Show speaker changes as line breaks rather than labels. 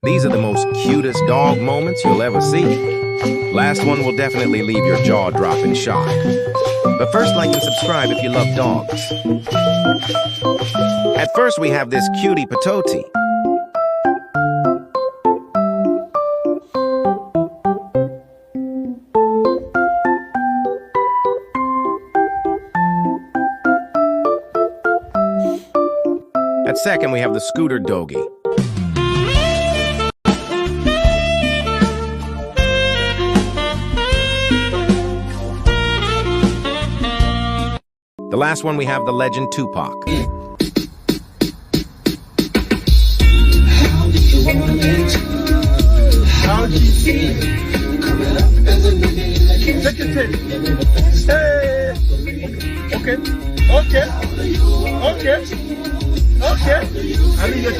These are the most cutest dog moments you'll ever see. Last one will definitely leave your jaw drop in shock. But first, like and subscribe if you love dogs. At first, we have this cutie patootie. At second, we have the scooter doggy. The last one, we have the legend Tupac.
How do you want it? How do you feel? Coming up as a nigga like you. Take it. Hey. Okay. I need your